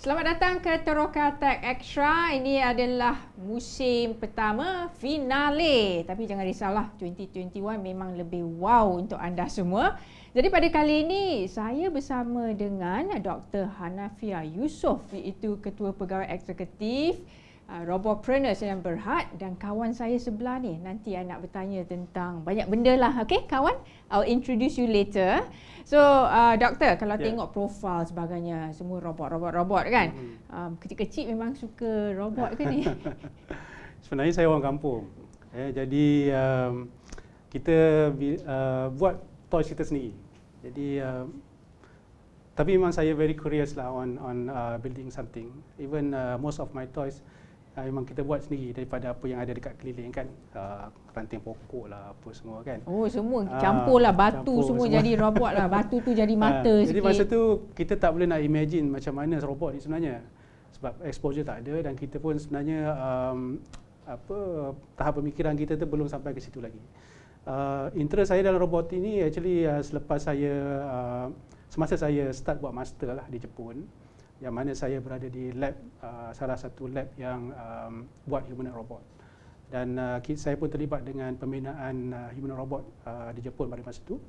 Selamat datang ke Teroka Tech Extra. Ini adalah musim pertama finale. Tapi jangan risaulah, 2021 memang lebih wow untuk anda semua. Jadi pada kali ini saya bersama dengan Dr. Hanafia Yusof, iaitu Ketua Pegawai Eksekutif Robopreneurs yang Berhad, dan kawan saya sebelah ni nanti I nak bertanya tentang banyak benda lah. Okay kawan, I'll introduce you later. So doktor, kalau tengok profil sebagainya semua robot kan, kecil-kecil memang suka robot ke ni? Sebenarnya saya orang kampung, jadi kita buat toys kita sendiri. Jadi tapi memang saya very curious lah on building something. Even most of my toys memang kita buat sendiri daripada apa yang ada dekat keliling kan, ranting pokok lah apa semua kan. Oh semua campur lah, batu semua jadi robot lah, batu tu jadi mata sikit. Jadi masa tu kita tak boleh nak imagine macam mana robot ni sebenarnya, sebab exposure tak ada dan kita pun sebenarnya tahap pemikiran kita tu belum sampai ke situ lagi. Interest saya dalam robot ini actually selepas saya semasa saya start buat master lah di Jepun, yang mana saya berada di lab, salah satu lab yang buat humanoid robot, dan saya pun terlibat dengan pembinaan humanoid robot di Jepun pada masa itu,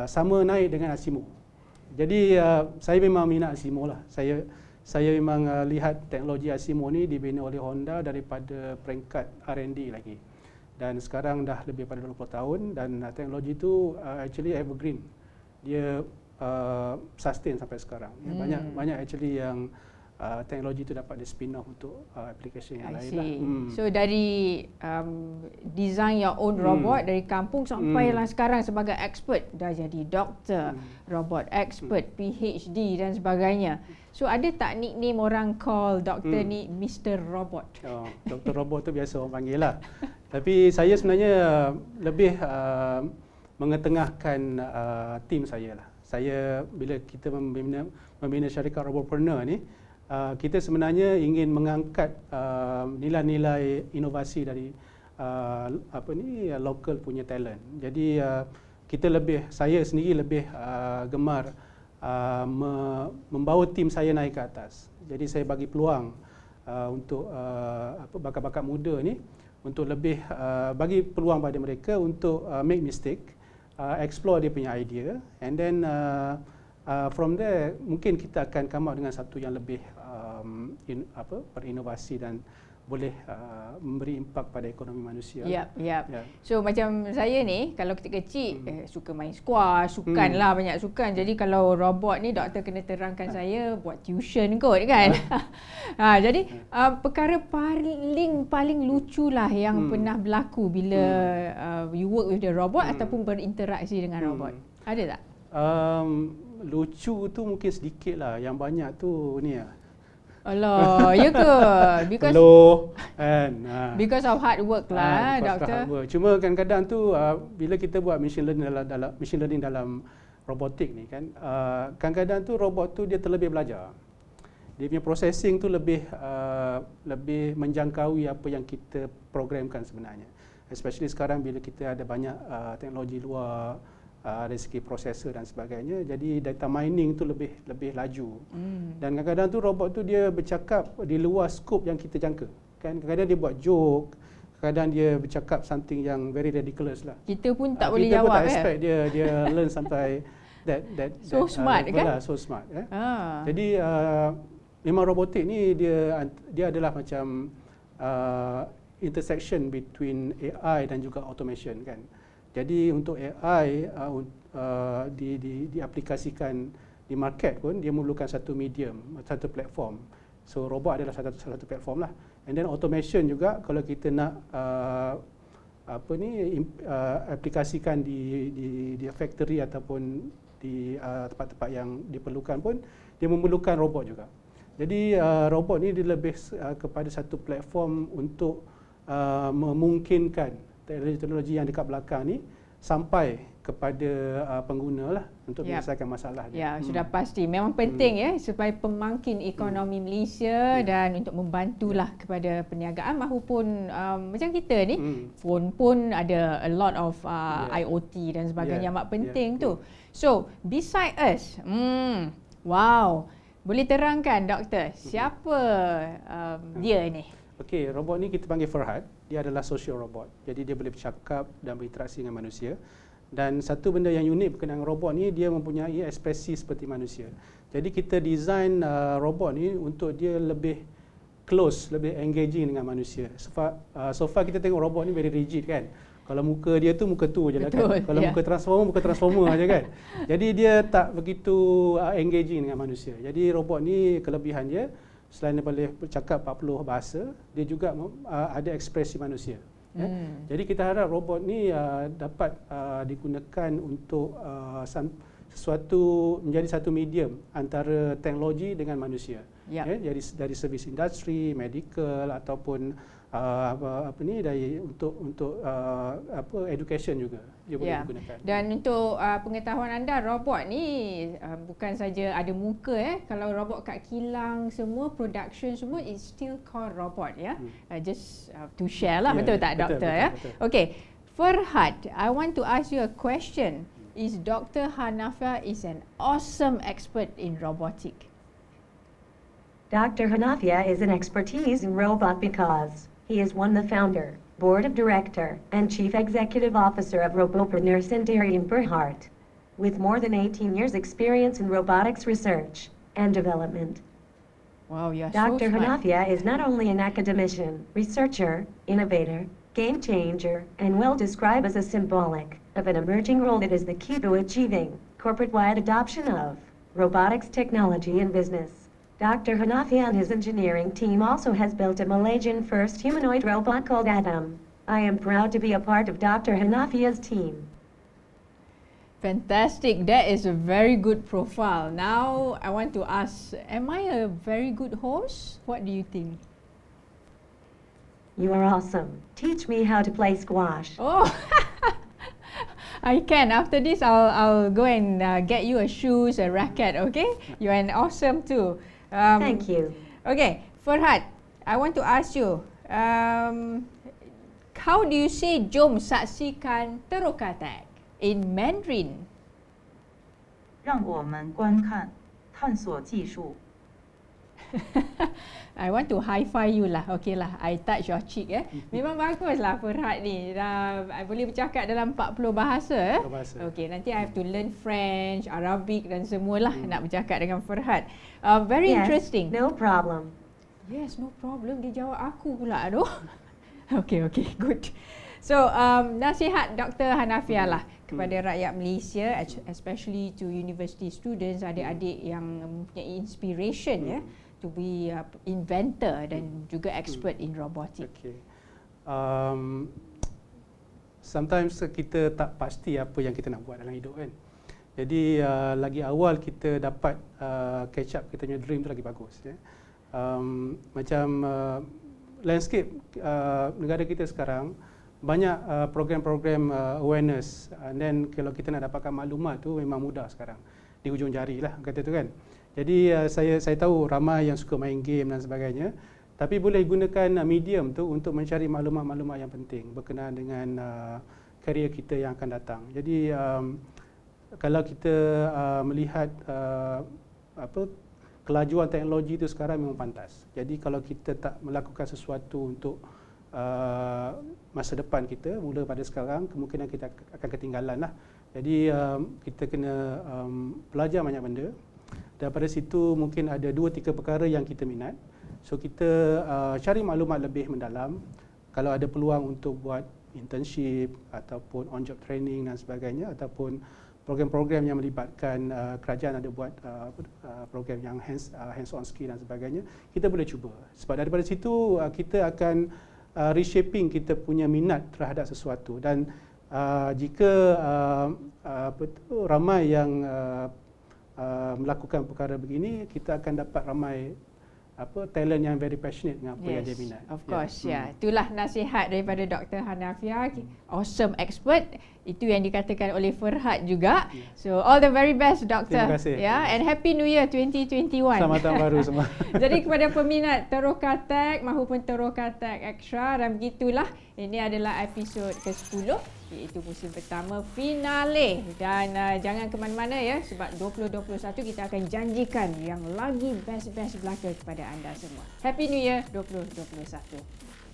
sama naik dengan Asimo. Jadi saya memang minat Asimo lah. Saya memang lihat teknologi Asimo ni dibina oleh Honda daripada peringkat R&D lagi, dan sekarang dah lebih pada 20 tahun, dan teknologi itu actually evergreen. Dia sustain sampai sekarang. Banyak actually yang teknologi itu dapat di spin off untuk application yang lain lah. So dari design your own robot dari kampung sampailah sekarang sebagai expert, dah jadi doktor, robot expert, PhD dan sebagainya. So ada tak nickname orang call doktor ni Mr. Robot? Doktor Robot tu biasa orang panggil lah. Tapi saya sebenarnya lebih mengetengahkan tim saya lah. Saya bila kita membina syarikat Robopreneur ni, kita sebenarnya ingin mengangkat nilai-nilai inovasi dari local punya talent. Jadi saya sendiri lebih gemar membawa tim saya naik ke atas. Jadi saya bagi peluang untuk bakat-bakat muda ni untuk lebih bagi peluang pada mereka untuk make mistake, explore dia punya idea, and then from there mungkin kita akan come out dengan satu yang lebih berinovasi dan boleh memberi impak pada ekonomi manusia. Yep. So macam saya ni, kalau kecil-kecil suka main squash, sukan lah, banyak sukan. Jadi kalau robot ni doktor kena terangkan saya buat tuition kot kan. Jadi perkara paling lucu lah yang pernah berlaku bila you work with the robot ataupun berinteraksi dengan robot. Ada tak? Lucu tu mungkin sedikit lah. Yang banyak tu ni lah. Alah, ya ke? Because of hard work lah, doktor. Cuma kadang-kadang tu bila kita buat machine learning dalam robotik ni kan, kadang-kadang tu robot tu dia terlebih belajar. Dia punya processing tu lebih menjangkaui apa yang kita programkan sebenarnya. Especially sekarang bila kita ada banyak teknologi luar, dari segi prosesor dan sebagainya, jadi data mining tu lebih laju. Dan kadang-kadang tu robot tu dia bercakap di luar skop yang kita jangka. Kan kadang-kadang dia buat joke, kadang dia bercakap something yang very ridiculous lah. Kita pun tak boleh jawab. Kita pun tak expect dia learn sampai so smart kan? So smart. Jadi memang robotik ni dia adalah macam intersection between AI dan juga automation kan. Jadi untuk AI diaplikasikan di market pun dia memerlukan satu medium, satu platform. So robot adalah satu platform lah. And then automation juga, kalau kita nak aplikasikan di factory ataupun di tempat-tempat yang diperlukan pun dia memerlukan robot juga. Jadi robot ni dia lebih kepada satu platform untuk memungkinkan teknologi yang dekat belakang ni sampai kepada pengguna lah untuk menyelesaikan masalah dia. Sudah pasti. Memang penting supaya pemangkin ekonomi Malaysia dan untuk membantulah kepada perniagaan mahupun macam kita ni, phone pun ada a lot of IoT dan sebagainya, amat penting tu. So, beside us, wow, Boleh terangkan doktor, siapa dia ni? Okey, robot ni kita panggil Farhad. Dia adalah social robot. Jadi dia boleh bercakap dan berinteraksi dengan manusia. Dan satu benda yang unik berkenaan dengan robot ni, dia mempunyai ekspresi seperti manusia. Jadi kita design robot ni untuk dia lebih close, lebih engaging dengan manusia. So far kita tengok robot ni very rigid kan. Kalau muka dia tu muka tu je lah kan. Kalau muka transformer aja kan. Jadi dia tak begitu engaging dengan manusia. Jadi robot ni kelebihan dia, selain dia boleh bercakap 40 bahasa, dia juga ada ekspresi manusia. Jadi kita harap robot ni dapat digunakan untuk menjadi satu medium antara teknologi dengan manusia. Jadi dari servis industri, medical ataupun untuk education juga dia boleh digunakan. Dan untuk pengetahuan anda, robot ni bukan saja ada muka kalau robot kat kilang semua, production semua, it's still called robot just to share lah, betul tak doktor ya? Okay, Farhad, I want to ask you a question. Is Dr. Hanafia is an awesome expert in robotic. Dr. Hanafia is an expertise in robot because he is the founder, board of director, and chief executive officer of Robopreneur Center in Berhart, with more than 18 years experience in robotics research and development. Wow, you're Dr. so smart. Hanafia is not only an academician, researcher, innovator, game changer, and will describe as a symbolic of an emerging role that is the key to achieving corporate-wide adoption of robotics technology in business. Dr. Hanafia and his engineering team also has built a Malaysian first humanoid robot called Adam. I am proud to be a part of Dr. Hanafia's team. Fantastic. That is a very good profile. Now, I want to ask, am I a very good host? What do you think? You are awesome. Teach me how to play squash. Oh, I can. After this, I'll go and get you a shoes, a racket, okay? You're an awesome too. Thank you. Okay, Farhad, I want to ask you, how do you say jom saksikan Terokatek in Mandarin? 让我们观看探索技术。 I want to high-five you lah. Okay lah, I touch your cheek Memang bagus lah Farhad ni. I boleh bercakap dalam 40 bahasa Okay, nanti I have to learn French, Arabic dan semualah nak bercakap dengan Farhad. Very interesting. No problem. Yes, no problem. Dia jawab aku pula tu. Okay, good. So, nasihat Dr. Hanafia lah kepada rakyat Malaysia, especially to university students, adik-adik yang mempunyai inspiration to be inventor dan juga expert in robotics. Okay. Sometimes kita tak pasti apa yang kita nak buat dalam hidup kan. Jadi lagi awal kita dapat catch up kita punya dream tu lagi bagus Macam landscape negara kita sekarang banyak program-program awareness, and then kalau kita nak dapatkan maklumat tu memang mudah sekarang, di hujung jari lah kata tu kan. Jadi saya tahu ramai yang suka main game dan sebagainya, tapi boleh gunakan medium tu untuk mencari maklumat-maklumat yang penting berkenaan dengan karier kita yang akan datang. Jadi kalau kita melihat kelajuan teknologi itu sekarang memang pantas. Jadi kalau kita tak melakukan sesuatu untuk masa depan kita mula pada sekarang, kemungkinan kita akan ketinggalan lah. Jadi kita kena belajar banyak benda. Daripada situ mungkin ada 2-3 perkara yang kita minat. So kita cari maklumat lebih mendalam. Kalau ada peluang untuk buat internship ataupun on job training dan sebagainya, ataupun program-program yang melibatkan kerajaan ada buat program yang hands on skill dan sebagainya, kita boleh cuba. Sebab daripada situ kita akan reshaping kita punya minat terhadap sesuatu. Dan jika ramai yang melakukan perkara begini, kita akan dapat ramai talent yang very passionate dengan apa yang dia minat. Of course, Itulah nasihat daripada Dr. Hanafia, awesome expert. Itu yang dikatakan oleh Farhad juga. So all the very best, Doktor. Terima kasih. And Happy New Year 2021. Selamat tahun baru semua. Jadi kepada peminat Terokatek maupun Terokatek Extra, dan begitulah, ini adalah episod ke-10 iaitu musim pertama finale. Dan jangan ke mana-mana ya, sebab 2021 kita akan janjikan yang lagi best-best belaka kepada anda semua. Happy New Year 2021.